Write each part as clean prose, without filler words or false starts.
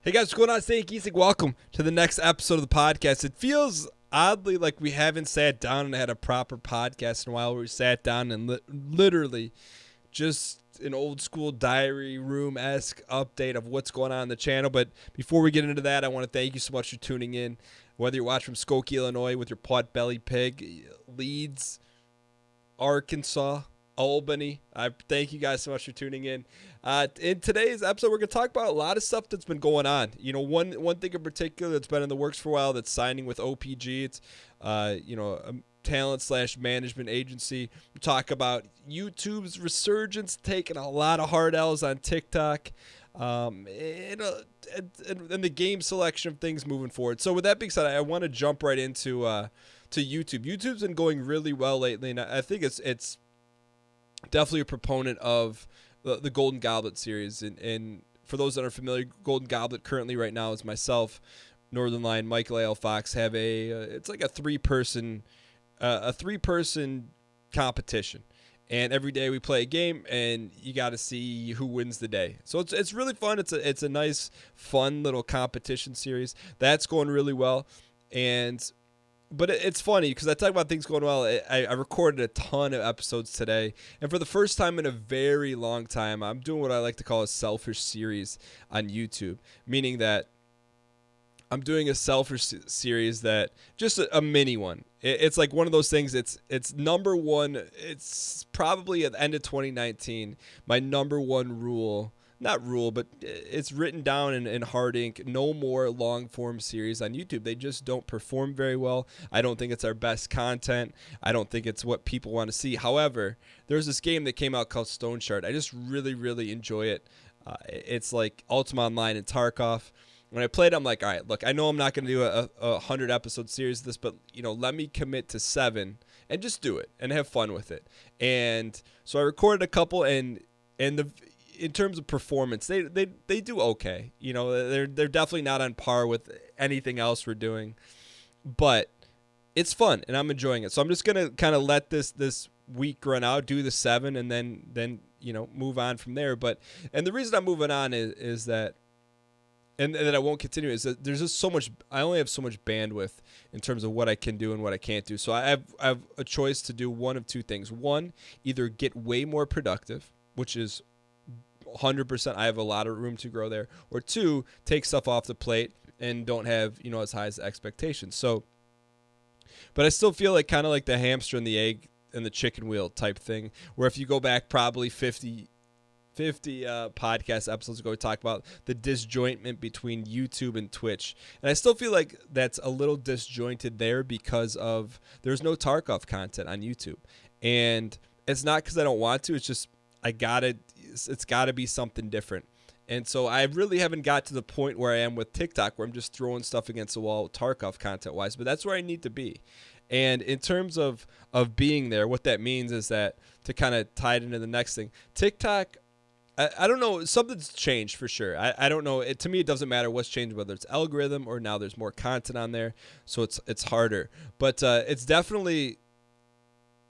Hey guys, what's going on? It's Nate Giesing. Welcome to the next episode of the podcast. It feels oddly like we haven't sat down and had a proper podcast in a while. We sat down and literally just an old school diary room-esque update of what's going on in the channel. But before we get into that, I want to thank you so much for tuning in. Whether you're watching from Skokie, Illinois with your pot-bellied pig, Leeds, Arkansas, Albany. I thank you guys so much for tuning in. In today's episode, we're going to talk about a lot of stuff that's been going on. You know, one thing in particular that's been in the works for a while, that's signing with OPG. It's a talent / management agency. We talk about YouTube's resurgence, taking a lot of hard L's on TikTok, and the game selection of things moving forward. So with that being said, I want to jump right into to YouTube. YouTube's been going really well lately, and I think it's definitely a proponent of the Golden Goblet series. And for those that are familiar, Golden Goblet currently right now is myself, Northern Lion, Michael A.L. Fox have it's like a three-person competition. And every day we play a game, and you got to see who wins the day. So it's really fun. It's a nice, fun little competition series. That's going really well. But it's funny because I talk about things going well. I recorded a ton of episodes today. And for the first time in a very long time, I'm doing what I like to call a selfish series on YouTube, meaning that I'm doing a selfish series that just a mini one. It's like one of those things. It's number one. It's probably at the end of 2019, my number one rule. Not rule, but it's written down in hard ink. No more long form series on YouTube. They just don't perform very well. I don't think it's our best content. I don't think it's what people want to see. However, there's this game that came out called Stone Shard. I just really, really enjoy it. It's like Ultima Online and Tarkov. When I played, I'm like, all right, look, I know I'm not going to do a 100 episode series of this, but let me commit to 7 and just do it and have fun with it. And so I recorded a couple, and in terms of performance, they do okay. They're definitely not on par with anything else we're doing, but it's fun and I'm enjoying it. So I'm just gonna kind of let this week run out, do the 7, and then move on from there. And the reason I'm moving on is that. And that I won't continue is that there's just so much. I only have so much bandwidth in terms of what I can do and what I can't do. So I have a choice to do one of two things. One, either get way more productive, which is 100%. I have a lot of room to grow there. Or 2, take stuff off the plate and don't have as high as expectations. So, but I still feel like kind of like the hamster and the egg and the chicken wheel type thing, where if you go back probably 50 podcast episodes ago, we talked about the disjointment between YouTube and Twitch. And I still feel like that's a little disjointed there because there's no Tarkov content on YouTube. And it's not because I don't want to, it's just it's got to be something different. And so I really haven't got to the point where I am with TikTok, where I'm just throwing stuff against the wall Tarkov content-wise, but that's where I need to be. And in terms of being there, what that means is that, to kind of tie it into the next thing, TikTok, I don't know, something's changed for sure. I don't know. To me, it doesn't matter what's changed, whether it's algorithm or now there's more content on there, so it's harder. But it's definitely,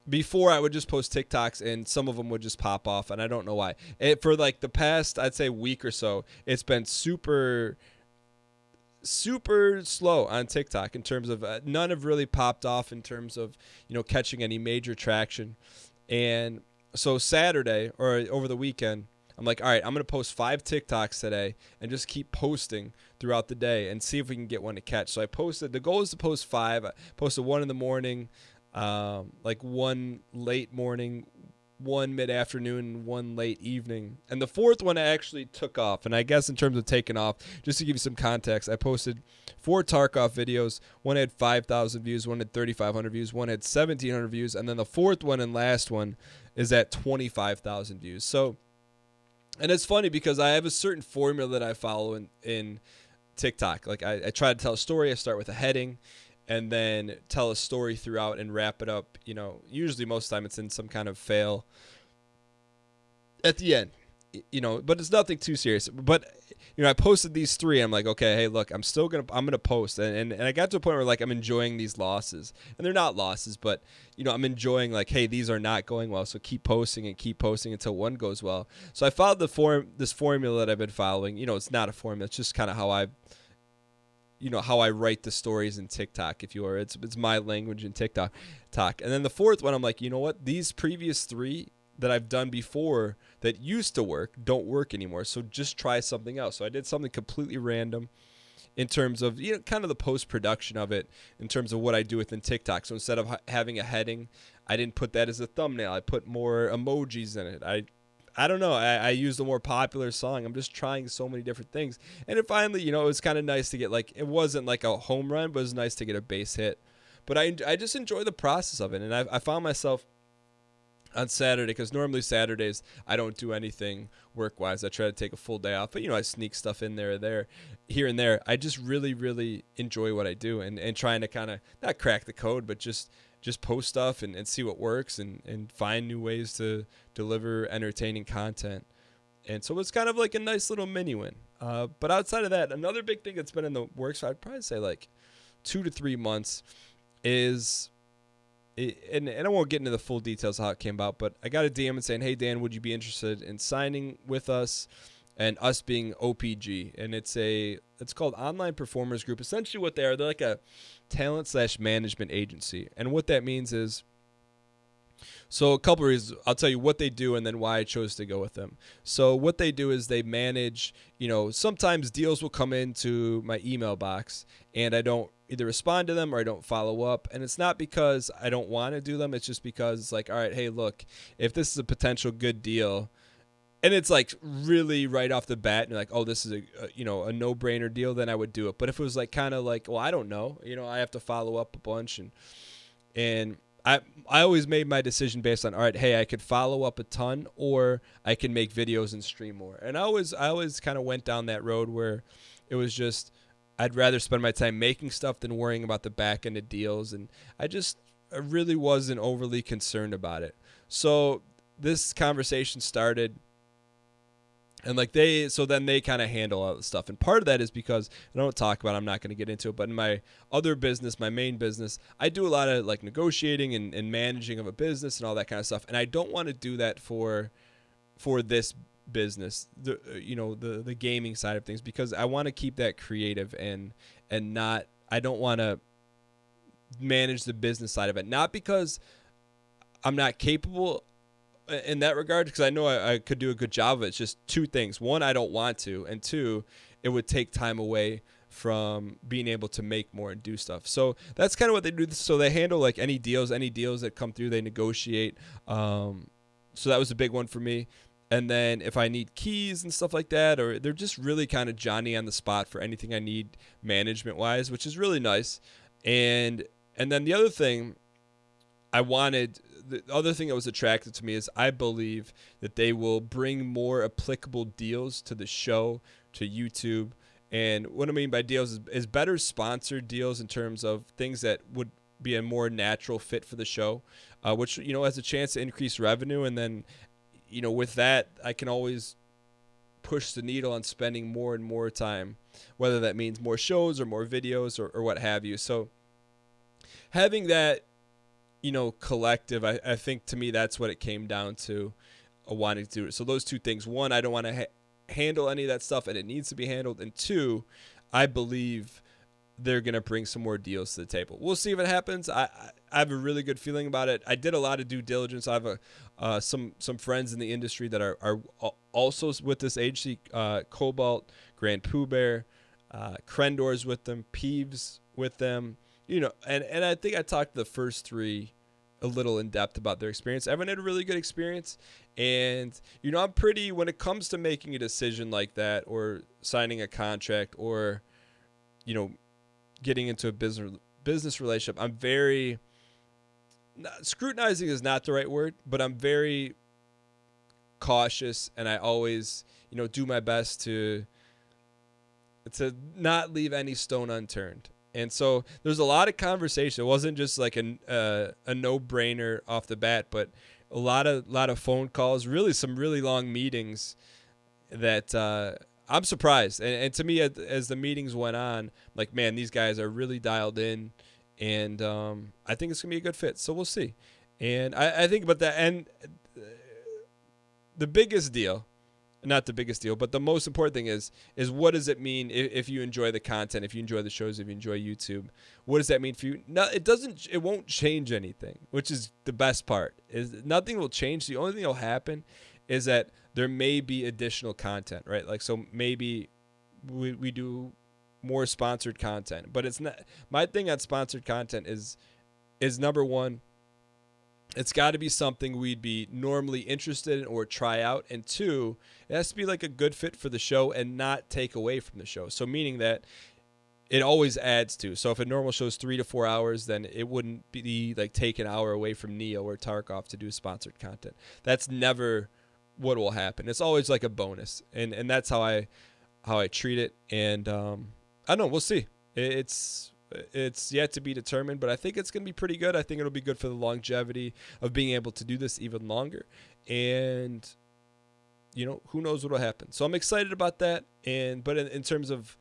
before I would just post TikToks and some of them would just pop off, and I don't know why. For like the past, I'd say week or so, it's been super slow on TikTok in terms of none have really popped off in terms of catching any major traction. And so Saturday or over the weekend, I'm like, all right, I'm going to post 5 TikToks today and just keep posting throughout the day and see if we can get one to catch. So the goal is to post 5. I posted 1 in the morning, like 1 late morning, 1 mid-afternoon, and 1 late evening. And the 4th one I actually took off. And I guess in terms of taking off, just to give you some context, I posted 4 Tarkov videos. One had 5,000 views, one had 3,500 views, one had 1,700 views, and then the 4th one and last one is at 25,000 views. So, and it's funny because I have a certain formula that I follow in TikTok. Like I try to tell a story. I start with a heading and then tell a story throughout and wrap it up. Usually most of the time it's in some kind of fail at the end, but it's nothing too serious. But I posted these 3. I'm like, okay, hey, look, I'm gonna post, and I got to a point where like I'm enjoying these losses, and they're not losses, but I'm enjoying like, hey, these are not going well, so keep posting until one goes well. So I followed this formula that I've been following. It's not a formula; it's just kind of how I write the stories in TikTok, if you are. It's my language in TikTok. And then the 4th one, I'm like, you know what? These previous 3 that I've done before that used to work don't work anymore. So just try something else. So I did something completely random in terms of, kind of the post-production of it, in terms of what I do within TikTok. So instead of having a heading, I didn't put that as a thumbnail. I put more emojis in it. I don't know. I used a more popular song. I'm just trying so many different things. And it finally, it was kind of nice to get, like, it wasn't like a home run, but it was nice to get a base hit. But I just enjoy the process of it. And I found myself on Saturday, because normally Saturdays I don't do anything work-wise. I try to take a full day off. But, I sneak stuff in here and there. I just really, really enjoy what I do, and trying to kind of not crack the code, but just post stuff and see what works, and find new ways to deliver entertaining content. And so it's kind of like a nice little mini win. But outside of that, another big thing that's been in the works, I'd probably say like 2 to 3 months, is, and I won't get into the full details of how it came about, but I got a DM and saying, hey, Dan, would you be interested in signing with us, and us being OPG? And it's called Online Performers Group. Essentially what they're like a talent/management agency. And what that means is, so a couple of reasons. I'll tell you what they do and then why I chose to go with them. So what they do is they manage, sometimes deals will come into my email box and I don't either respond to them or I don't follow up. And it's not because I don't want to do them. It's just because it's like, all right, hey, look, if this is a potential good deal, and it's like really right off the bat, and you're like, oh, this is a no-brainer deal, then I would do it. But if it was like kind of like, well, I don't know, I have to follow up a bunch, and I always made my decision based on, all right, hey, I could follow up a ton, or I can make videos and stream more. And I always kind of went down that road where it was just, I'd rather spend my time making stuff than worrying about the back end of deals. And I really wasn't overly concerned about it. So this conversation started. And then they kind of handle all the stuff. And part of that is because, I don't talk about it, I'm not going to get into it, but in my other business, my main business, I do a lot of like negotiating and managing of a business and all that kind of stuff. And I don't want to do that for this business, the gaming side of things, because I want to keep that creative and not, I don't want to manage the business side of it. Not because I'm not capable in that regard, because I know I could do a good job of it. It's just 2 things. 1, I don't want to, and 2, it would take time away from being able to make more and do stuff. So that's kind of what they do. So they handle like any deals that come through, they negotiate. So that was a big one for me. And then if I need keys and stuff like that, or they're just really kind of Johnny on the spot for anything I need management wise, which is really nice. And then the other thing the other thing that was attractive to me is I believe that they will bring more applicable deals to the show, to YouTube. And what I mean by deals is better sponsored deals in terms of things that would be a more natural fit for the show, which, has a chance to increase revenue. And then, with that, I can always push the needle on spending more and more time, whether that means more shows or more videos or what have you. So having that, collective, I think to me that's what it came down to, wanting to do it. So those 2 things. 1, I don't want to handle any of that stuff, and it needs to be handled. And 2, I believe they're going to bring some more deals to the table. We'll see if it happens. I have a really good feeling about it. I did a lot of due diligence. I have some friends in the industry that are also with this agency, Cobalt, Grand Pooh Bear, Crendor's with them, Peeves with them. And I think I talked to the first 3 a little in depth about their experience. Everyone had a really good experience. And, I'm pretty, when it comes to making a decision like that, or signing a contract, or, getting into a business relationship, I'm very, scrutinizing is not the right word, but I'm very cautious. And I always, do my best to not leave any stone unturned. And so there's a lot of conversation. It wasn't just like a no-brainer off the bat, but a lot of phone calls, really some really long meetings that I'm surprised. And to me, as the meetings went on, like, man, these guys are really dialed in, and I think it's gonna be a good fit. So we'll see. And I think about that. And the biggest deal, not the biggest deal, but the most important thing is what does it mean if you enjoy the content, if you enjoy the shows, if you enjoy YouTube? What does that mean for you? No, it won't change anything, which is the best part. Is nothing will change. The only thing that'll happen is that there may be additional content, right? Like, so maybe we do more sponsored content, but it's not. My thing on sponsored content is number one, it's got to be something we'd be normally interested in or try out. And two, it has to be like a good fit for the show and not take away from the show. So meaning that it always adds to. So if a normal show is 3 to 4 hours, then it wouldn't be like take an hour away from Neo or Tarkov to do sponsored content. That's never what will happen. It's always like a bonus. And that's how I treat it. And I don't know. We'll see. It's yet to be determined, but I think it's going to be pretty good. I think it'll be good for the longevity of being able to do this even longer. And, who knows what will happen. So I'm excited about that. But in terms of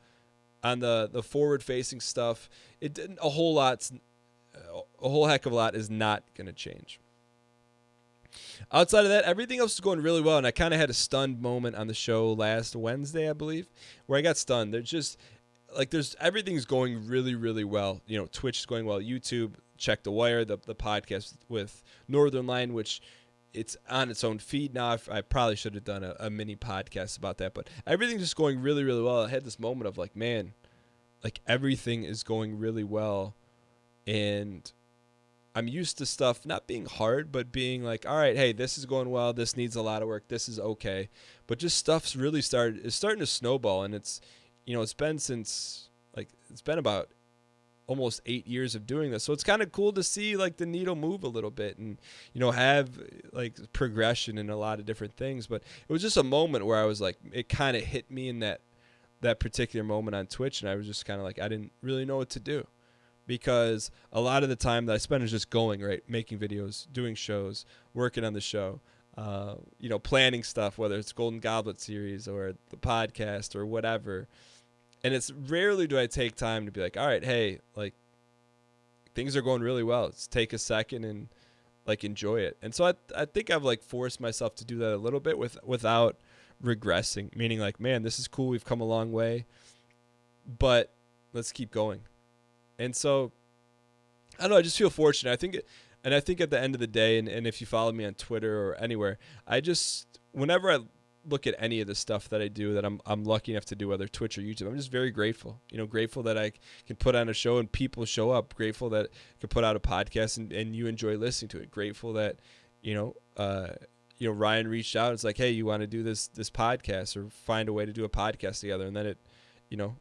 on the forward-facing stuff, a whole heck of a lot is not going to change. Outside of that, everything else is going really well, and I kind of had a stunned moment on the show last Wednesday, I believe, where I got stunned. Everything's going really, really well. Twitch is going well. YouTube, check the wire, the podcast with Northern Line, which it's on its own feed now. I probably should have done a mini podcast about that, but everything's just going really, really well. I had this moment of like, man, like everything is going really well, and I'm used to stuff not being hard, but being like, all right, hey, this is going well. This needs a lot of work. This is okay, but just stuff's really starting to snowball, and it's been about almost 8 years of doing this. So it's kind of cool to see like the needle move a little bit and, have like progression in a lot of different things. But it was just a moment where I was like, it kind of hit me in that particular moment on Twitch. And I was just kind of like, I didn't really know what to do, because a lot of the time that I spent is just going, right, making videos, doing shows, working on the show, planning stuff, whether it's Golden Goblet series or the podcast or whatever. And it's rarely do I take time to be like, all right, hey, like things are going really well. Let's take a second and like enjoy it. And so I think I've like forced myself to do that a little bit without regressing, meaning like, man, this is cool. We've come a long way, but let's keep going. And so I don't know. I just feel fortunate. I think at the end of the day, and if you follow me on Twitter or anywhere, whenever I look at any of the stuff that I do that I'm lucky enough to do, whether Twitch or YouTube, I'm just very grateful. Grateful that I can put on a show and people show up. Grateful that I can put out a podcast and you enjoy listening to it. Grateful that Ryan reached out. It's like, hey, you want to do this podcast or find a way to do a podcast together, and then it, I don't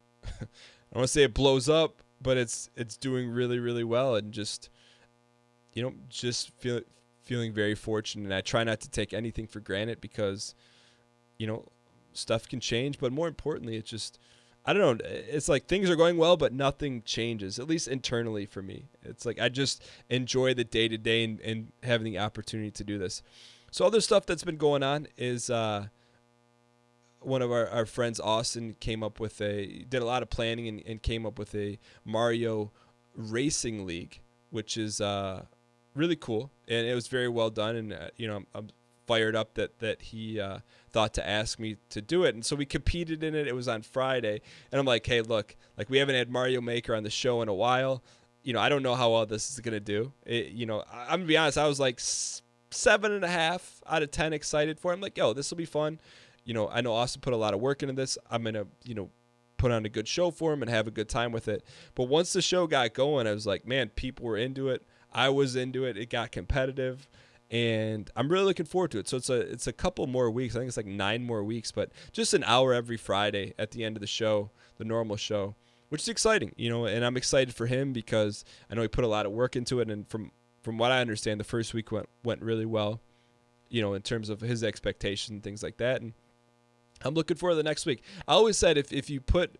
want to say it blows up, but it's doing really, really well, and just feeling very fortunate. And I try not to take anything for granted, because stuff can change, but more importantly, it's just, I don't know. It's like things are going well, but nothing changes, at least internally for me. It's like, I just enjoy the day to day and having the opportunity to do this. So other stuff that's been going on is, one of our friends, Austin, did a lot of planning and came up with a Mario Racing League, which is, really cool. And it was very well done. And, I'm fired up that he thought to ask me to do it. And so we competed in it. It was on Friday. And I'm like, hey, look, like we haven't had Mario Maker on the show in a while. I don't know how well this is going to do. I'm going to be honest. I was like 7.5 out of 10 excited for it. I'm like, yo, this will be fun. I know Austin put a lot of work into this. I'm going to, put on a good show for him and have a good time with it. But once the show got going, I was like, man, people were into it. I was into it. It got competitive. And I'm really looking forward to it. So it's a couple more weeks. I think it's like 9 more weeks, but just an hour every Friday at the end of the show, the normal show, which is exciting, and I'm excited for him because I know he put a lot of work into it. And from what I understand, the first week went really well, in terms of his expectations and things like that. And I'm looking forward to the next week. I always said if you put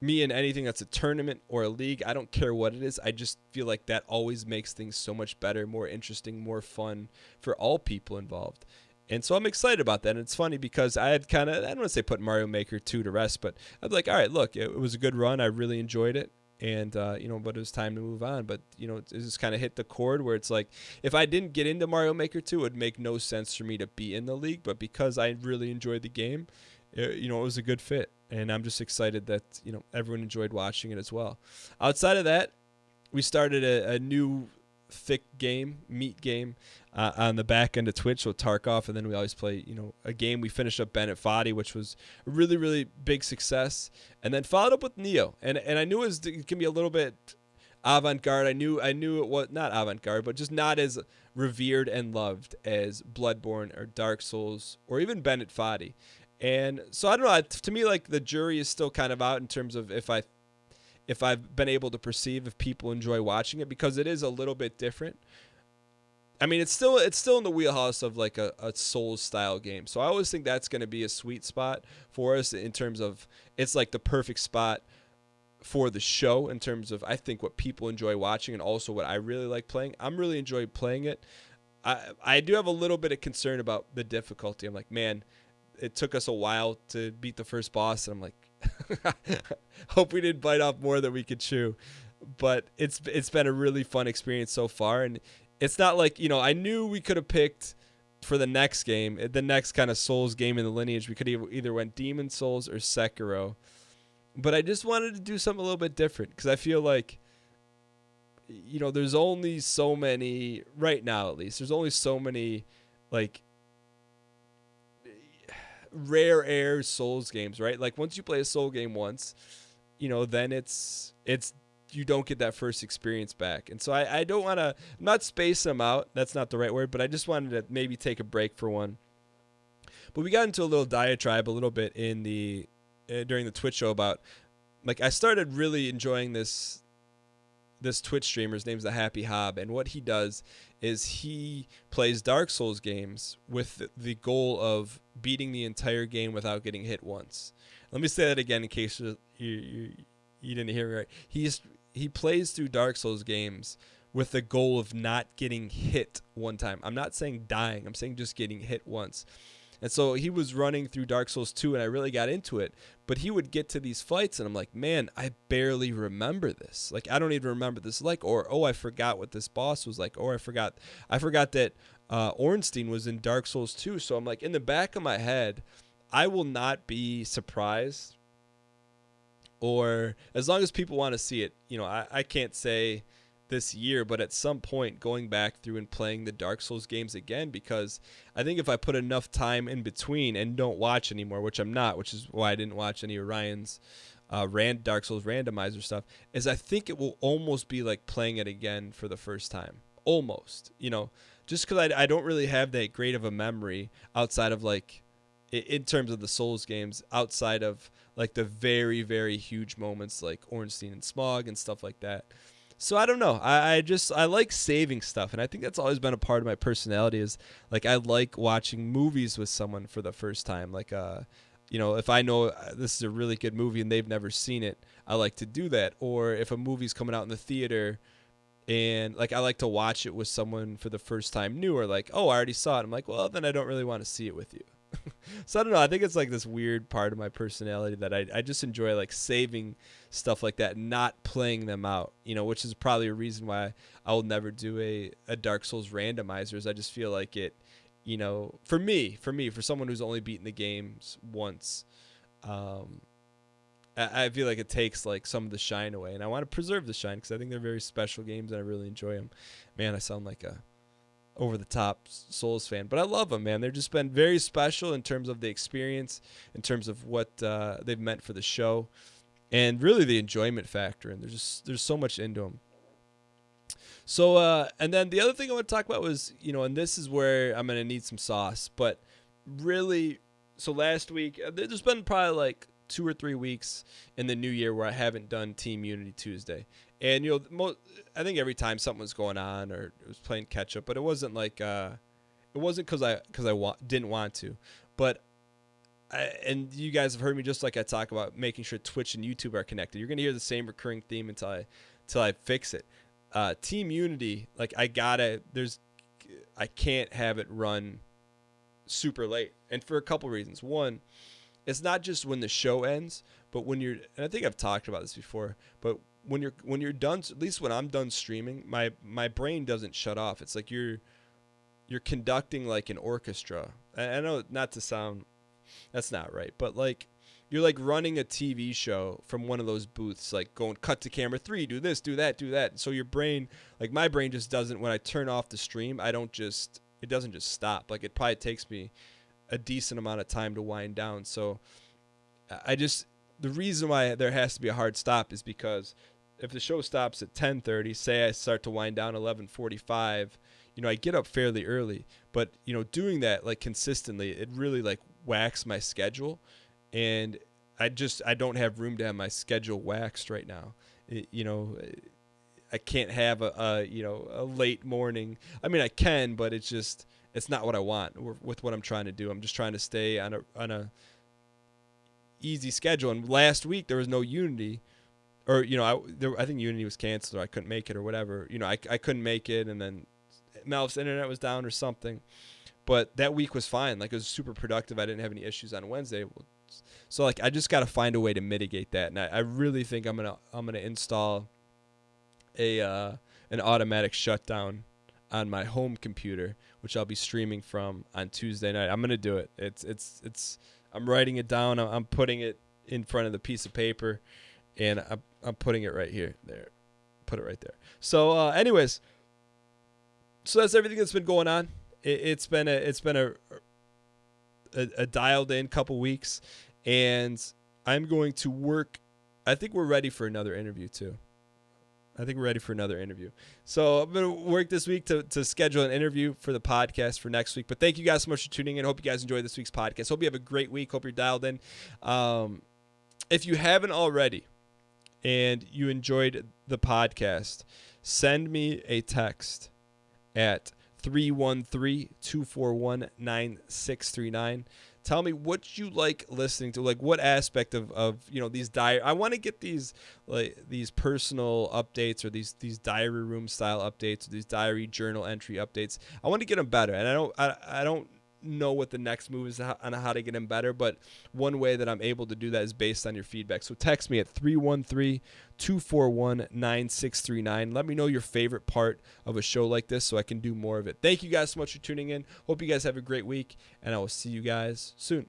me in anything that's a tournament or a league, I don't care what it is. I just feel like that always makes things so much better, more interesting, more fun for all people involved. And so I'm excited about that. And it's funny because I had kind of, I don't want to say put Mario Maker 2 to rest, but I'd be like, all right, look, it was a good run. I really enjoyed it. And, but it was time to move on. But, it just kind of hit the chord where it's like, if I didn't get into Mario Maker 2, it would make no sense for me to be in the league. But because I really enjoyed the game, it was a good fit. And I'm just excited that, everyone enjoyed watching it as well. Outside of that, we started a new thick meat game on the back end of Twitch with Tarkov, and then we always play, a game. We finished up Bennett Foddy, which was a really, really big success, and then followed up with Neo, and I knew it can be a little bit avant-garde. I knew it was not avant-garde, but just not as revered and loved as Bloodborne or Dark Souls or even Bennett Foddy. And so I don't know. To me, like, the jury is still kind of out in terms of if I've been able to perceive if people enjoy watching it, because it is a little bit different. I mean, it's still in the wheelhouse of like a Souls style game. So I always think that's going to be a sweet spot for us in terms of it's like the perfect spot for the show in terms of I think what people enjoy watching and also what I really like playing. I'm really enjoying playing it. I do have a little bit of concern about the difficulty. I'm like, man, it took us a while to beat the first boss, and I'm like, hope we didn't bite off more than we could chew. But it's been a really fun experience so far, and it's not like, I knew we could have picked for the next game, the next kind of Souls game in the lineage. We could either went Demon Souls or Sekiro, but I just wanted to do something a little bit different because I feel like, there's only so many right now, at least. There's only so many like rare air Souls games, right? Like once you play a Soul game once, then it's you don't get that first experience back. And so I don't want to, I'm not spacing them out. That's not the right word, but I just wanted to maybe take a break for one. But we got into a little diatribe a little bit in the during the Twitch show about, like, I started really enjoying this Twitch streamer. His name's The Happy Hob, and what he does is he plays Dark Souls games with the goal of beating the entire game without getting hit once. Let me say that again in case you didn't hear me right. He plays through Dark Souls games with the goal of not getting hit one time. I'm not saying dying. I'm saying just getting hit once. And so he was running through Dark Souls 2, and I really got into it. But he would get to these fights, and I'm like, man, I barely remember this. Like, I don't even remember this. Like, or, oh, I forgot what this boss was like. Or I forgot that Ornstein was in Dark Souls 2. So I'm like, in the back of my head, I will not be surprised. Or as long as people want to see it, I can't say this year, but at some point going back through and playing the Dark Souls games again, because I think if I put enough time in between and don't watch anymore, which I'm not, which is why I didn't watch any of Ryan's Dark Souls randomizer stuff, is I think it will almost be like playing it again for the first time. Almost, just because I don't really have that great of a memory outside of like, in terms of the Souls games, outside of like the very, very huge moments like Ornstein and Smog and stuff like that. So I don't know. I like saving stuff, and I think that's always been a part of my personality. Is like I like watching movies with someone for the first time. Like if I know this is a really good movie and they've never seen it, I like to do that. Or if a movie's coming out in the theater, and like I like to watch it with someone for the first time new, or like, oh, I already saw it. I'm like, well, then I don't really want to see it with you. So I don't know. I think it's like this weird part of my personality that I just enjoy like saving stuff like that, not playing them out, which is probably a reason why I will never do a Dark Souls randomizers. I just feel like it, for me, for someone who's only beaten the games once, I feel like it takes like some of the shine away, and I want to preserve the shine because I think they're very special games and I really enjoy them. Man, I sound like a over-the-top Souls fan, but I love them, man. They've just been very special in terms of the experience, in terms of what they've meant for the show, and really the enjoyment factor. And there's so much into them. So, and then the other thing I want to talk about was, and this is where I'm going to need some sauce, but really, so last week, there's been probably like 2 or 3 weeks in the new year where I haven't done Team Unity Tuesday. And, I think every time something was going on or it was playing catch up, but it wasn't like, it wasn't because I didn't want to, but and you guys have heard me just like I talk about making sure Twitch and YouTube are connected. You're going to hear the same recurring theme until I fix it. Team Unity, like I can't have it run super late, and for a couple reasons. One, it's not just when the show ends, but when you're, and I think I've talked about this before, but when you're done, at least when I'm done streaming, my brain doesn't shut off. It's like you're conducting like an orchestra. I know, not to sound, that's not right, but like you're like running a TV show from one of those booths, like going cut to camera 3, do this, do that, do that. So your brain, like my brain just doesn't, when I turn off the stream, it doesn't just stop. Like it probably takes me a decent amount of time to wind down. So the reason why there has to be a hard stop is because if the show stops at 10:30, say I start to wind down 11:45, I get up fairly early, but doing that like consistently, it really like whacks my schedule, and I don't have room to have my schedule waxed right now. I can't have a late morning. I mean, I can, but it's not what I want with what I'm trying to do. I'm just trying to stay on a easy schedule. And last week there was no Unity, or I think Unity was canceled, or I couldn't make it, or whatever. I couldn't make it, and then Mel's internet was down or something. But that week was fine. Like, it was super productive. I didn't have any issues on Wednesday. So like I just got to find a way to mitigate that. And I really think I'm gonna install an automatic shutdown on my home computer, which I'll be streaming from on Tuesday night. I'm gonna do it. It's I'm writing it down. I'm putting it in front of the piece of paper, and I'm putting it right here. There, put it right there. So anyways, so that's everything that's been going on. It's been a dialed in couple weeks, and I'm going to work. I think we're ready for another interview too. So I'm going to work this week to schedule an interview for the podcast for next week. But thank you guys so much for tuning in. Hope you guys enjoyed this week's podcast. Hope you have a great week. Hope you're dialed in. If you haven't already and you enjoyed the podcast, send me a text at 313-241-9639. Tell me what you like listening to, like what aspect of these I want to get these personal updates, or these diary room style updates, or these diary journal entry updates. I want to get them better, and I don't know what the next move is on how to get them better, but one way that I'm able to do that is based on your feedback. So text me at 313-241-9639. Let me know your favorite part of a show like this so I can do more of it. Thank you guys so much for tuning in. Hope you guys have a great week, and I will see you guys soon.